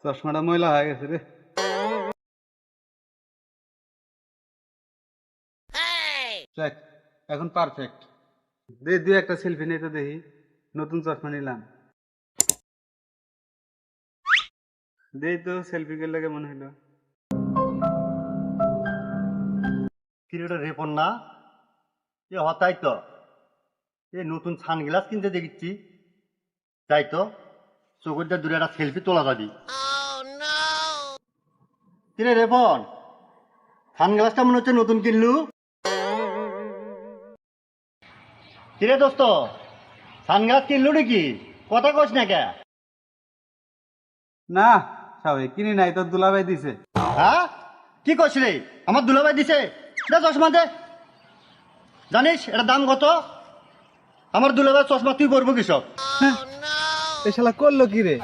চশমাটা ময়লা হয়ে গেছে রে। দেখ, এখন পারফেক্ট। দে দুই একটা সেলফি নিয়ে তো দেখি। নতুন চশমা নিলাম, দেই তো সেলফি কে লাগে মনে হলো। কিরেটা রেপন না এ হতাই তো এ নতুন সানগ্লাস কিনতে দেখছি তাই তো চোখেরটা দূরে একটা সেলফি তোলা যাবি কিরে রেপন সানগ্লাসটা মনে হচ্ছে নতুন কিনলু কিরে দোস্ত সানগ্লাস কিনলু নাকি কথা কস না কে না স্বাভাবিক, কিনি নাই, তোর দুলাভাই দিছে। হ্যাঁ কি কস রে আমার দুলাভাই দিছে দে চশমা দে জানিস এটা দাম কত আমার দুলাভাই চশমা তুই পরবো কৃষক এ শালা করলো কি রে?